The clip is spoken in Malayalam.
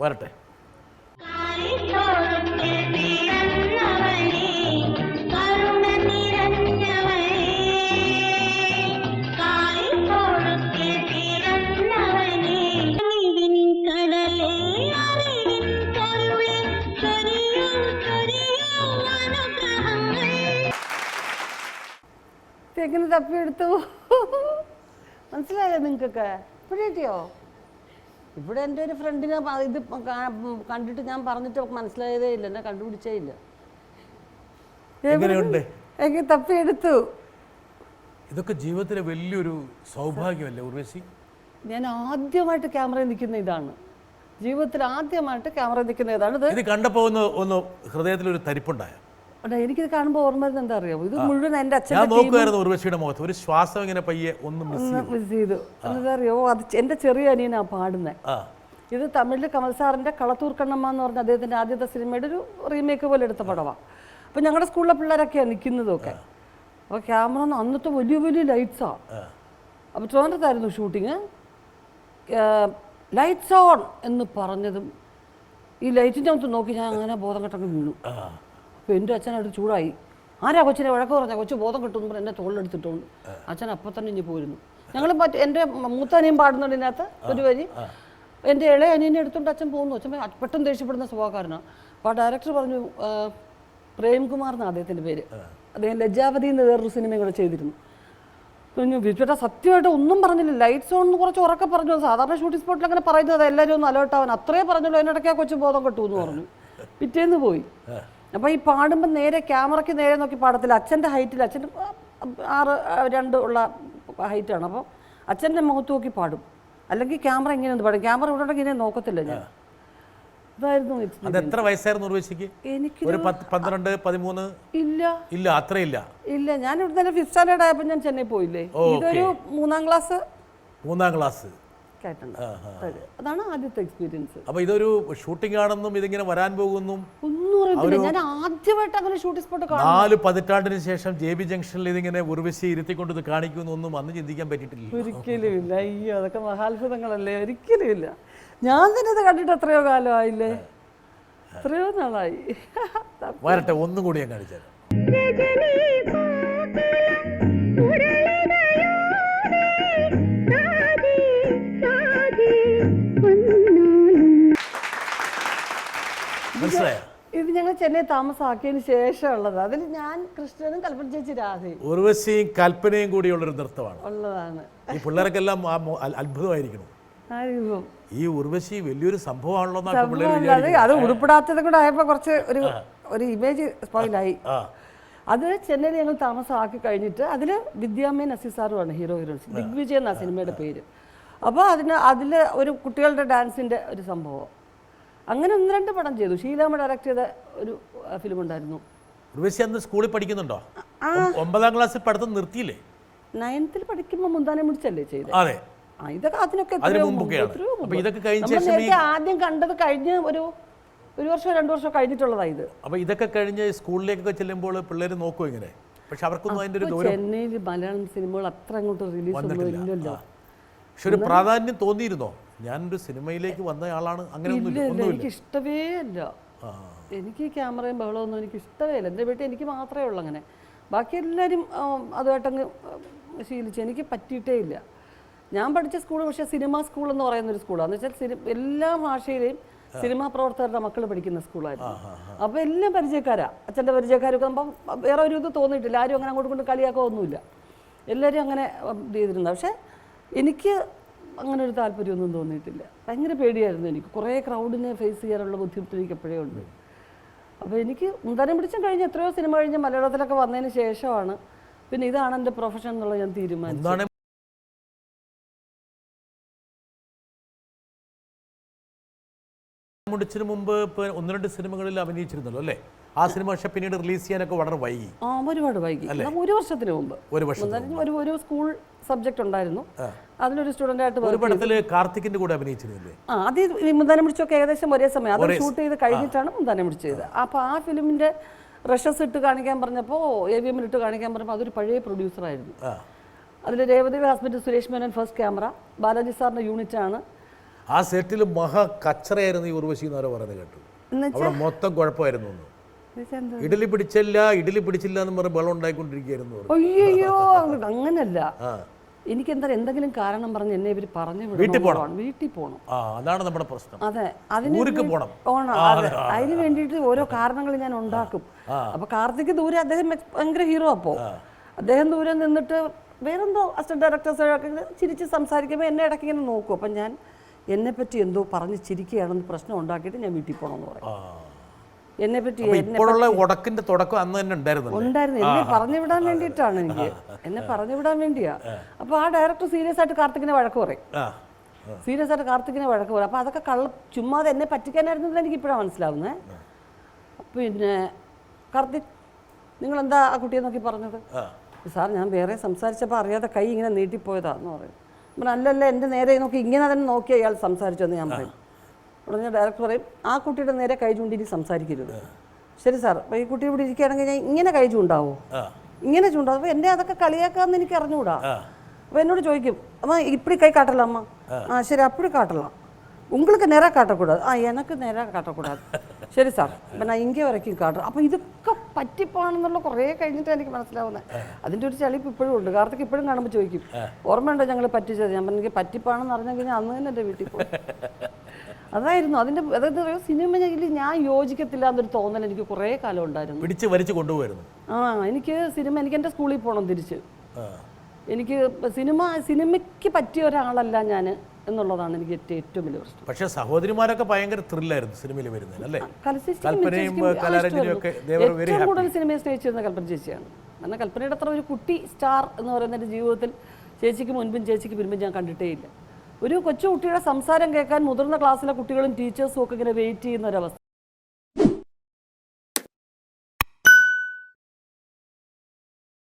വരട്ടെ. എങ്ങനെ തപ്പിയെടുത്തു മനസ്സിലായോ നിങ്ങൾക്കൊക്കെ? ഇവിടെ കിട്ടിയോ? ഇവിടെ എൻ്റെ ഒരു ഫ്രണ്ടിനെ ഇത് കണ്ടിട്ട് ഞാൻ പറഞ്ഞിട്ട് മനസ്സിലായതേ ഇല്ല, എന്നെ കണ്ടുപിടിച്ചേ ഇല്ല. എനിക്ക് തപ്പിയെടുത്തു. ഇതൊക്കെ ജീവിതത്തിലെ വലിയൊരു സൗഭാഗ്യമല്ലേ ഉർവശി? ഞാൻ ആദ്യമായിട്ട് ക്യാമറയിൽ നിൽക്കുന്ന ഇതാണ്, ജീവിതത്തിൽ ആദ്യമായിട്ട് ക്യാമറയിൽ നിൽക്കുന്ന ഇതാണ്. ഇത് കണ്ടപ്പോൾ ഒന്ന് ഹൃദയത്തിലൊരു തരിപ്പുണ്ടായോ? എനിക്കിത് കാണുമ്പോൾ ഓർമ്മ വരുന്നത് എന്താ അറിയാമോ? ഇത് മുഴുവൻ എൻ്റെ അച്ഛൻ നോക്കുമായിരുന്നു ഉർവശിയുടെ മുഖത്ത് ഒരു ശ്വാസം ഇങ്ങനെ പയ്യെ ഒന്ന് മിസ് ചെയ്തു. എന്താ അറിയാമോ? അത് എൻ്റെ ചെറിയ അനിയനാ പാടുന്നത്. ഇത് തമിഴിൽ കമൽ സാറിൻ്റെ കളത്തൂർ കണ്ണമ്മ എന്ന് പറഞ്ഞ അദ്ദേഹത്തിൻ്റെ ആദ്യത്തെ സിനിമയുടെ ഒരു റീമേക്ക് പോലെ എടുത്ത പടമാണ്. അപ്പോൾ ഞങ്ങളുടെ സ്കൂളിലെ പിള്ളേരൊക്കെയാണ് നിൽക്കുന്നതൊക്കെ. അപ്പോൾ ക്യാമറ അന്നത്തെ വലിയ വലിയ ലൈറ്റ്സാണ്. അപ്പോൾ ട്രിവാൻഡ്രത്തായിരുന്നു ഷൂട്ടിങ്. ലൈറ്റ്സ് ഓൺ എന്ന് പറഞ്ഞതും ഈ ലൈറ്റിൻ്റെ അകത്ത് നോക്കി ഞാൻ അങ്ങനെ ബോധം കെട്ടങ്ങ് വീണു. അപ്പോൾ എൻ്റെ അച്ഛനായിട്ട് ചൂടായി. ആരാ കൊച്ചിനെ വഴക്ക് പറഞ്ഞാൽ കൊച്ചു ബോധം കിട്ടുമ്പോൾ എന്നെ തോളിലെടുത്തിട്ടുണ്ട്. അച്ഛൻ അപ്പം തന്നെ ഇനി പോയിരുന്നു. ഞങ്ങൾ എൻ്റെ മൂത്ത അനിയൻ പാടുന്നതിനകത്ത് ഒരു വരി എൻ്റെ ഇളയ അനിയനെ എടുത്തുകൊണ്ട് അച്ഛൻ പോകുന്നു. അച്ഛൻ പെട്ടെന്ന് ദേഷ്യപ്പെടുന്ന സ്വഭാവക്കാരനാണ്. അപ്പോൾ ആ ഡയറക്ടർ പറഞ്ഞു, പ്രേംകുമാർ എന്നാണ് അദ്ദേഹത്തിൻ്റെ പേര്, അദ്ദേഹം ലജ്ജാവതി എന്ന് വേറൊരു സിനിമയും കൂടെ ചെയ്തിരുന്നു. പിന്നെ വിജുട്ട സത്യമായിട്ട് ഒന്നും പറഞ്ഞില്ല. ലൈറ്റ്സ് ഓൺ കുറച്ച് ഉറക്കെ പറഞ്ഞു. സാധാരണ ഷൂട്ടിംഗ് സ്പോട്ടിൽ അങ്ങനെ പറയുന്നത് എല്ലാവരും ഒന്ന് അലേർട്ട് ആവാൻ, അത്രേ പറഞ്ഞുള്ളൂ. അതിനിടയ്ക്ക് ആ കൊച്ചു ബോധം കെട്ടു എന്ന് പറഞ്ഞു. പിറ്റേന്ന് പോയി. അപ്പോൾ ഈ പാടുമ്പോൾ നേരെ ക്യാമറയ്ക്ക് നേരെ നോക്കി പാടത്തില്ല. അച്ഛൻ്റെ ഹൈറ്റിൽ, അച്ഛൻ്റെ 6'2" ഉള്ള ഹൈറ്റാണ്. അപ്പോൾ അച്ഛൻ്റെ മുഖത്ത് നോക്കി പാടും. അല്ലെങ്കിൽ ക്യാമറ ഇങ്ങനെ ഒന്ന് പാടും. ക്യാമറ ഇവിടെ ഉണ്ടെങ്കിൽ ഇങ്ങനെ നോക്കത്തില്ല ഞാൻ. ഇതായിരുന്നു. എത്ര വയസ്സായിരുന്നു ഉർവശിക്ക്? എനിക്ക് 12, 13 ഇല്ല അത്രയില്ല. ഇല്ല, ഞാൻ ഇവിടെ തന്നെ 5th സ്റ്റാൻഡേർഡ് ആയപ്പോൾ ഞാൻ ചെന്നൈ പോയില്ലേ. ഇതൊരു 3ാം ക്ലാസ് അതാണ് ആദ്യത്തെ എക്സ്പീരിയൻസ്. അപ്പൊ ഇതൊരു ഷൂട്ടിംഗ് ആണെന്നും ഇതിങ്ങനെ വരാൻ പോകുന്നു ഒന്നും അറിയത്തില്ല. ഞാൻ ആദ്യമായിട്ട് അങ്ങനെ ഷൂട്ടിംഗ് സ്പോട്ട് കാണും. 4 പതിറ്റാണ്ടിന് ശേഷം JB ജംഗ്ഷനിൽ ഇതിങ്ങനെ ഉർവശി ഇരുത്തിക്കൊണ്ട് ഇത് കാണിക്കുമെന്നൊന്നും അന്ന് ചിന്തിക്കാൻ പറ്റിയിട്ടില്ല. ഒരിക്കലും ഇല്ല. അയ്യോ, അതൊക്കെ മഹാത്ഭുതങ്ങളല്ലേ. ഒരിക്കലും ഇല്ല. ഞാൻ തന്നെ ഇത് കണ്ടിട്ട് എത്രയോ കാലമായില്ലേ, എത്രയോ നാളായി. വരട്ടെ, ഒന്നും കൂടി ഞാൻ കാണിച്ചത്. ഇത് ഞങ്ങൾ ചെന്നൈ താമസമാക്കിയതിന് ശേഷമുള്ളത്. അതിൽ ഞാൻ കൃഷ്ണനും കൽപ്പന ചേച്ചി രാധയും ഉർവശിയും കൽപ്പനയും കൂടിയുള്ളൊരു നൃത്തമാണ് ഉള്ളതാണ്. ഈ പിള്ളേർക്കെല്ലാം അത്ഭുതമായിരിക്കണം. ഈ ഉർവശി വലിയൊരു സംഭവമാണല്ലോ. അത് ഉടുപ്പിടാത്തത് കൂടെ ആയപ്പോൾ കുറച്ച് ഒരു ഇമേജ് സ്പോയിലായി. അത് ചെന്നൈയിൽ ഞങ്ങൾ താമസമാക്കി കഴിഞ്ഞിട്ട് അതിൽ വിദ്യാമ്മയും നസീസാറുമാണ് ഹീറോയിൻസ്. ദിഗ്വിജയ് എന്നാണ് സിനിമയുടെ പേര്. അപ്പോൾ അതിൽ ഒരു കുട്ടികളുടെ ഡാൻസിൻ്റെ ഒരു സംഭവം. അങ്ങനെ 1-2 പടം ചെയ്തു. ഷീലാമ്മ ഡയറക്റ്റ് ചെയ്ത ഒരു ഫിലിം ഉണ്ടായിരുന്നു. ഉർവശി അന്ന് സ്കൂളിൽ പഠിക്കുന്നുണ്ടോ? 9ാം ക്ലാസ്സിൽ പഠിത്തം നിർത്തിയില്ലേ? 9th പഠിക്കുമ്പോൾ മുന്താനെ മുടിച്ചല്ലേ ചെയ്തത്? അതെ. ഇതൊക്കെ അതിനൊക്കെ ആദ്യം കണ്ടത് കഴിഞ്ഞ് ഒരു 1 വർഷം 2 വർഷം കഴിഞ്ഞിട്ടുള്ളതാ ഇത്. അപ്പൊ ഇതൊക്കെ കഴിഞ്ഞ് സ്കൂളിലേക്കൊക്കെ ചെല്ലുമ്പോൾ പിള്ളേർ നോക്കും ഇങ്ങനെ. പക്ഷെ അവർക്കൊന്നും അതിന്റെ ഒരു ദൂരം. ചെന്നൈയിൽ മലയാളം സിനിമകൾ അത്ര അങ്ങോട്ട് റിലീസ് ഒന്നും ഇല്ലല്ലോ. പക്ഷെ ഒരു പ്രാധാന്യം തോന്നിയിരുന്നോ? ഞാനൊരു സിനിമയിലേക്ക് വന്ന ആളാണ്, അങ്ങനെ എനിക്ക് ഇഷ്ടമേ അല്ല. എനിക്ക് ക്യാമറയും ബഹളമൊന്നും എനിക്ക് ഇഷ്ടമേ അല്ല. എൻ്റെ വീട്ടിൽ എനിക്ക് മാത്രമേ ഉള്ളൂ അങ്ങനെ. ബാക്കി എല്ലാവരും അതുമായിട്ടങ്ങ് ശീലിച്ചു. എനിക്ക് പറ്റിയിട്ടേ ഇല്ല. ഞാൻ പഠിച്ച സ്കൂൾ പക്ഷേ സിനിമ സ്കൂൾ എന്ന് പറയുന്നൊരു സ്കൂളാണ്. എന്ന് വെച്ചാൽ എല്ലാ ഭാഷയിലെയും സിനിമാ പ്രവർത്തകരുടെ മക്കൾ പഠിക്കുന്ന സ്കൂളായിരുന്നു. അപ്പോൾ എല്ലാം പരിചയക്കാരാ. അച്ഛൻ്റെ പരിചയക്കാരൊക്കെ ആകുമ്പം വേറെ ഒരു ഇത് തോന്നിയിട്ടില്ല. ആരും അങ്ങനെ അങ്ങോട്ട് കൊണ്ട് കളിയാക്കുകയൊന്നുമില്ല. എല്ലാവരും അങ്ങനെ ഇത് ചെയ്തിരുന്നത്. പക്ഷേ എനിക്ക് അങ്ങനെ ഒരു താല്പര്യമൊന്നും തോന്നിയിട്ടില്ല. ഭയങ്കര പേടിയായിരുന്നു എനിക്ക്. കുറേ ക്രൗഡിനെ ഫേസ് ചെയ്യാനുള്ള ബുദ്ധിമുട്ട് എനിക്ക് എപ്പോഴേ ഉണ്ട്. അപ്പോൾ എനിക്ക് മുന്താനം പിടിച്ചും കഴിഞ്ഞ് എത്രയോ സിനിമ കഴിഞ്ഞ് മലയാളത്തിലൊക്കെ വന്നതിന് ശേഷമാണ് പിന്നെ ഇതാണ് എൻ്റെ പ്രൊഫഷൻ എന്നുള്ളത് ഞാൻ തീരുമാനിച്ചത്. മുടിച്ചിന് മുമ്പ് 1-2 സിനിമകളിൽ അഭിനയിച്ചിരുന്നല്ലോ അല്ലേ? ആ സിനിമ പക്ഷെ പിന്നീട് റിലീസ് ചെയ്യാനൊക്കെ വളരെ വൈകി. ഒരുപാട് വൈകി. 1 വർഷത്തിന് മുമ്പ് ഒരു സ്കൂൾ സബ്ജക്റ്റ് ഉണ്ടായിരുന്നു. അതിലൊരു സ്റ്റുഡൻ്റ് ആയിട്ട് ഒരു പടത്തില് കാർത്തിക്കിന്റെ കൂടെ അഭിനയിച്ചിരുന്നില്ലേ? ആദ്യം മുന്താനം പിടിച്ചൊക്കെ ഏകദേശം ഒരേ സമയം അത് ഷൂട്ട് ചെയ്ത് കഴിഞ്ഞിട്ടാണ് മുന്താനം പിടിച്ചത്. അപ്പോൾ ആ ഫിലിമിന്റെ റഷസ് ഇട്ട് കാണിക്കാൻ പറഞ്ഞപ്പോൾ AVM ഇട്ട് കാണിക്കാൻ പറഞ്ഞപ്പോൾ അതൊരു പഴയ പ്രൊഡ്യൂസറായിരുന്നു. അതിൽ രേവതിയുടെ husband Suresh Menon first camera, Balaji സാറിൻ്റെ യൂണിറ്റാണ്. ആ സെറ്റിൽ മഹാ കച്ചറയായിരുന്നു ഈ ഉർവശി എന്നാരോ പറയുന്നത് കേട്ടു. അവിടെ മൊത്തം കുഴപ്പമായിരുന്നു. ഇഡലി പിടിച്ചില്ല എന്ന് പറഞ്ഞ് വെള്ളം ഉണ്ടായിക്കൊണ്ടിരിക്കുകയായിരുന്നു. അയ്യോ അങ്ങനല്ല, എനിക്കെന്താ എന്തെങ്കിലും കാരണം പറഞ്ഞ് എന്നെ ഇവർ പറഞ്ഞു വീട്ടിൽ പോകണം. അതാണ് നമ്മുടെ പ്രശ്നം. അതെ, അതിന് വേണ്ടിയിട്ട് ഓരോ കാരണങ്ങൾ ഞാൻ ഉണ്ടാക്കും. അപ്പൊ കാർത്തിക് ദൂരെ, അദ്ദേഹം ഭയങ്കര ഹീറോ. അപ്പോൾ അദ്ദേഹം ദൂരെ നിന്നിട്ട് വേറെന്തോ അസിസ്റ്റന്റ് ഡയറക്ടേഴ്സൊക്കെ ചിരിച്ച് സംസാരിക്കുമ്പോൾ എന്നെ ഇടയ്ക്ക് ഇങ്ങനെ നോക്കും. അപ്പം ഞാൻ എന്നെപ്പറ്റി എന്തോ പറഞ്ഞ് ചിരിക്കുകയാണെന്ന് പ്രശ്നം ഉണ്ടാക്കിയിട്ട് ഞാൻ വീട്ടിൽ പോകണമെന്ന് പറയും. എന്നെപ്പറ്റി ഉടക്കിന്റെ തുടക്കം അന്ന് തന്നെ ഉണ്ടായിരുന്നു. എന്നെ പറഞ്ഞു വിടാൻ വേണ്ടിയിട്ടാണ്, എന്നെ പറഞ്ഞു വിടാൻ വേണ്ടിയാ. അപ്പോൾ ആ ഡയറക്ടർ സീരിയസ് ആയിട്ട് കാർത്തികിനെ വഴക്ക് പറയും. അപ്പോൾ അതൊക്കെ ചുമ്മാതെ എന്നെ പറ്റിക്കാനായിരുന്നില്ല, എനിക്ക് ഇപ്പോഴാണ് മനസ്സിലാവുന്നത്. പിന്നെ കാർത്തിക്, നിങ്ങളെന്താ ആ കുട്ടിയെ നോക്കി പറഞ്ഞത്? സാർ ഞാൻ വേറെ സംസാരിച്ചപ്പോൾ അറിയാതെ കൈ ഇങ്ങനെ നീട്ടിപ്പോയതാന്ന് പറയും. അല്ലല്ല, എൻ്റെ നേരെ നോക്കി ഇങ്ങനെ തന്നെ നോക്കി അയാൾ സംസാരിച്ചെന്ന് ഞാൻ പറയും. ഉടനെ ഡയറക്ടർ പറയും, ആ കുട്ടിയുടെ നേരെ കൈ ചൂണ്ടിട്ട് സംസാരിക്കരുത്. ശരി സാർ, അപ്പോൾ ഈ കുട്ടി ഇവിടെ ഇരിക്കുകയാണെങ്കിൽ ഞാൻ ഇങ്ങനെ കൈ ചൂണ്ടാവോ? ഇങ്ങനെ ചൂണ്ടാവും. അപ്പോൾ എന്നെ അതൊക്കെ കളിയാക്കാമെന്ന് എനിക്ക് അറിഞ്ഞുകൂടാ. അപ്പോൾ എന്നോട് ചോദിക്കും, അമ്മ ഇപ്പടി കൈ കാട്ടല അമ്മ. ശരി, അപ്പടി കാട്ടലാം. உங்களுக்கு நேராக காட்டக்கூடாது. எனக்கு நேராக காட்டக்கூடாது. ശരി സാർ, അപ്പം ഞാൻ ഇங்கே വരയ്ക്കും കാട്ടും. അപ്പോൾ ഇതൊക്കെ പറ്റിപ്പാണെന്നുള്ള കുറേ കഴിഞ്ഞിട്ട് എനിക്ക് മനസ്സിലാവുന്നത്. അതിൻ്റെ ഒരു ചളിപ്പ് ഇപ്പോഴും ഉണ്ട്. കാർത്തിക് ഇപ്പോഴും കാണുമ്പോൾ ചോദിക്കും, ഓർമ്മയുണ്ടോ ഞങ്ങൾ പറ്റിച്ചത്? ഞാൻ പറഞ്ഞു, എനിക്ക് പറ്റിപ്പാണെന്ന് അറിഞ്ഞെങ്കിൽ ഞാൻ അന്ന് തന്നെ എൻ്റെ വീട്ടിൽ പോയി. അതായിരുന്നു അതിൻ്റെ, അതായത് സിനിമയിൽ ഞാൻ യോജിക്കത്തില്ല എന്നൊരു തോന്നൽ എനിക്ക് കുറേ കാലം ഉണ്ടായിരുന്നു. പിടിച്ച് വലിച്ചു കൊണ്ടുപോയിരുന്നു. എനിക്ക് എൻ്റെ സ്കൂളിൽ പോകണം തിരിച്ച്. എനിക്ക് സിനിമയ്ക്ക് പറ്റിയ ഒരാളല്ല ഞാൻ എന്നുള്ളതാണ് എനിക്ക് ഏറ്റവും വലിയ പ്രശ്നം. പക്ഷേ സഹോദരിമാരൊക്കെ ഭയങ്കര ത്രില്ലായിരുന്നു സിനിമയിൽ വരുന്നത് അല്ലേ? ഏറ്റവും കൂടുതൽ സിനിമയെ സ്നേഹിച്ചിരുന്ന കൽപ്പന ചേച്ചിയാണ്. കാരണം കൽപ്പനയുടെ അത്ര ഒരു കുട്ടി സ്റ്റാർ എന്ന് പറയുന്ന എൻ്റെ ജീവിതത്തിൽ ചേച്ചിക്ക് മുൻപും ചേച്ചിക്ക് പിൻപും ഞാൻ കണ്ടിട്ടേ ഇല്ല. ഒരു കൊച്ചു കുട്ടിയുടെ സംസാരം കേൾക്കാൻ മുതിർന്ന ക്ലാസ്സിലെ കുട്ടികളും ടീച്ചേഴ്സും ഒക്കെ ഇങ്ങനെ വെയിറ്റ് ചെയ്യുന്ന ഒരവസ്ഥ.